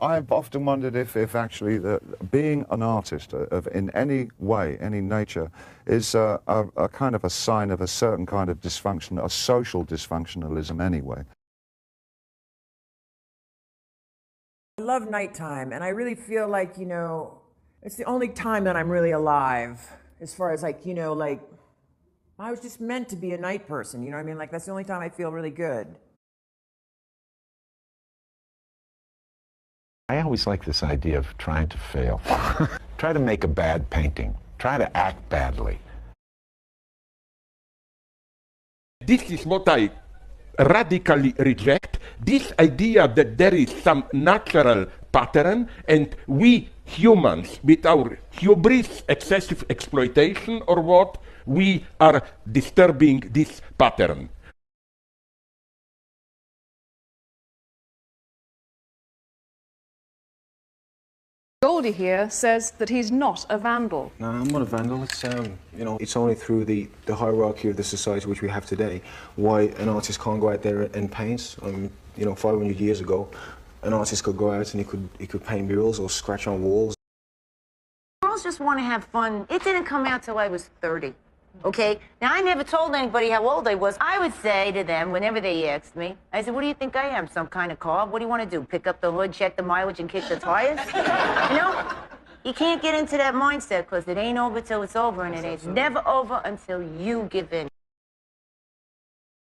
I've often wondered if actually being an artist in any way, any nature, is a kind of a sign of a certain kind of dysfunction, a social dysfunctionalism anyway. I love nighttime, and I really feel like, you know, it's the only time that I'm really alive, as far as like, you know, like, I was just meant to be a night person, you know what I mean? Like, that's the only time I feel really good. I always like this idea of trying to fail. Try to make a bad painting. Try to act badly. This is what I radically reject, this idea that there is some natural pattern and we humans, with our hubris, excessive exploitation or what, we are disturbing this pattern. Goldie here says that he's not a vandal. No, I'm not a vandal. It's you know, it's only through the hierarchy of the society which we have today why an artist can't go out there and paint. You know, 500 years ago, an artist could go out and he could paint murals or scratch on walls. Girls just want to have fun. It didn't come out till I was 30. Okay? Now, I never told anybody how old I was. I would say to them, whenever they asked me, I said, what do you think I am, some kind of car? What do you want to do, pick up the hood, check the mileage, and kick the tires? You know? You can't get into that mindset, because it ain't over till it's over, and it ain't never over until you give in.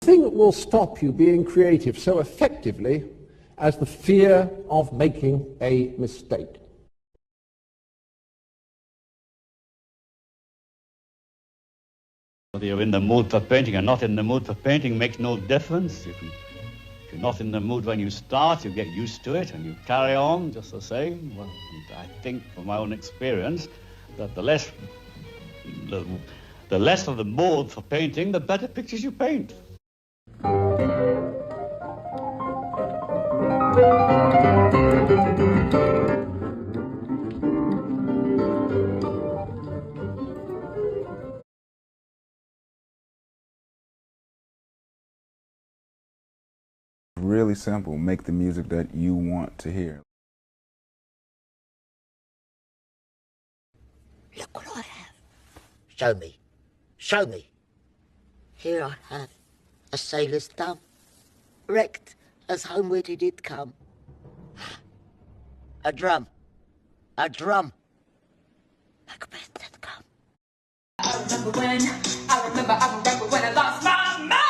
The thing that will stop you being creative so effectively as the fear of making a mistake. Whether you're in the mood for painting or not in the mood for painting makes no difference. If you're not in the mood when you start, you get used to it and you carry on just the same. Well, I think from my own experience that the less of the mood for painting, the better pictures you paint. Really simple. Make the music that you want to hear. Look what I have. Show me. Show me. Here I have a sailor's thumb, wrecked as homeward he did come. A drum. A drum. Macbeth had come. I remember when I lost my mind.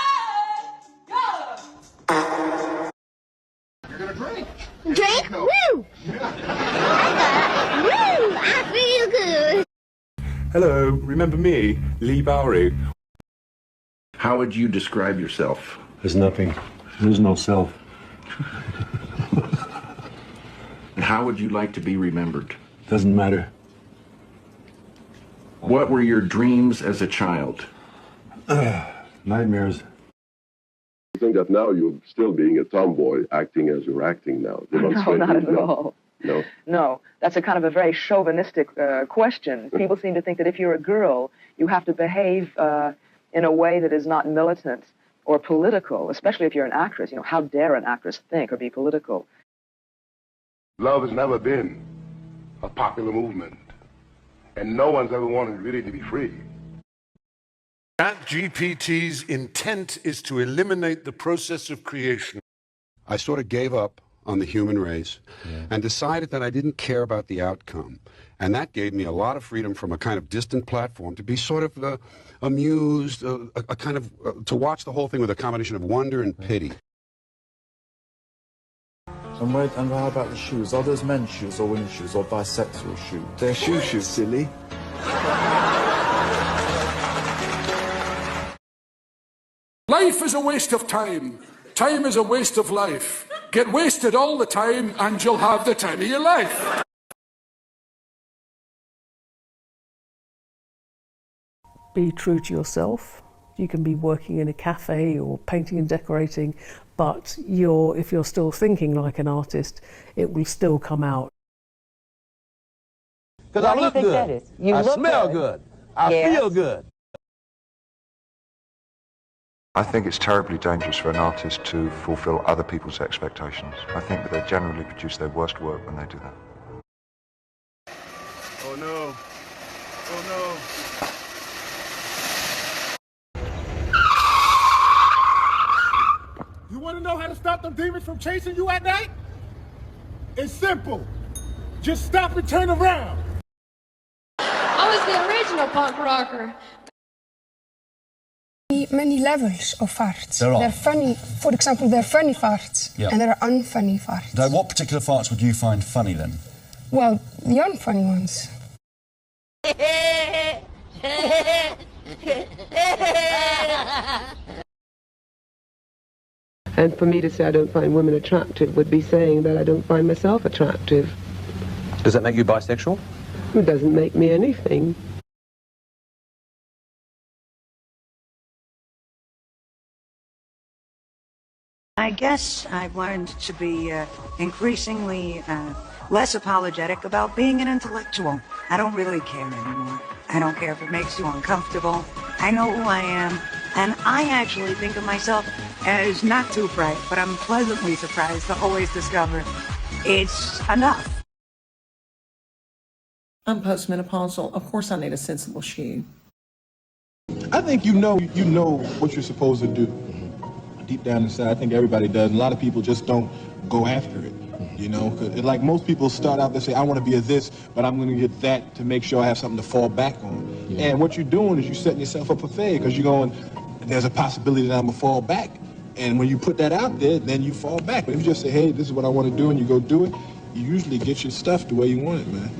You're gonna drink. Drink? Woo! Woo! I feel good. Hello, remember me, Leigh Bowery. How would you describe yourself? There's nothing. There's no self. How would you like to be remembered? Doesn't matter. What were your dreams as a child? Nightmares. I think that now you're still being a tomboy, acting as you're acting now. No, not at all. No? No, that's a kind of a very chauvinistic question. People seem to think that if you're a girl, you have to behave in a way that is not militant or political, especially if you're an actress. You know, how dare an actress think or be political? Love has never been a popular movement, and no one's ever wanted really to be free. ChatGPT's intent is to eliminate the process of creation. I sort of gave up on the human race and decided that I didn't care about the outcome. And that gave me a lot of freedom from a kind of distant platform to be sort of amused, a kind of, to watch the whole thing with a combination of wonder and pity. And how about the shoes? Are those men's shoes or women's shoes or bisexual shoes? They're shoes, silly. Life is a waste of time. Time is a waste of life. Get wasted all the time and you'll have the time of your life. Be true to yourself. You can be working in a cafe or painting and decorating, but if you're still thinking like an artist, it will still come out. Because I look good, I smell good, I feel good. I think it's terribly dangerous for an artist to fulfill other people's expectations. I think that they generally produce their worst work when they do that. Oh no. Oh no. You want to know how to stop them demons from chasing you at night? It's simple. Just stop and turn around. I was the original punk rocker. Many levels of farts. There are. They're funny, for example, they're funny farts, and there are unfunny farts. Now, what particular farts would you find funny then? Well, the unfunny ones. And for me to say I don't find women attractive would be saying that I don't find myself attractive. Does that make you bisexual? It doesn't make me anything. I guess I've learned to be increasingly less apologetic about being an intellectual. I don't really care anymore. I don't care if it makes you uncomfortable. I know who I am, and I actually think of myself as not too bright, but I'm pleasantly surprised to always discover it's enough. I'm postmenopausal. Of course I need a sensible shoe. I think you know what you're supposed to do. Deep down inside, I think everybody does. And a lot of people just don't go after it. You know, like most people start out, they say, I want to be a this, but I'm going to get that to make sure I have something to fall back on. Yeah. And what you're doing is you're setting yourself up for failure because you're going, there's a possibility that I'm going to fall back. And when you put that out there, then you fall back. But if you just say, hey, this is what I want to do, and you go do it, you usually get your stuff the way you want it, man.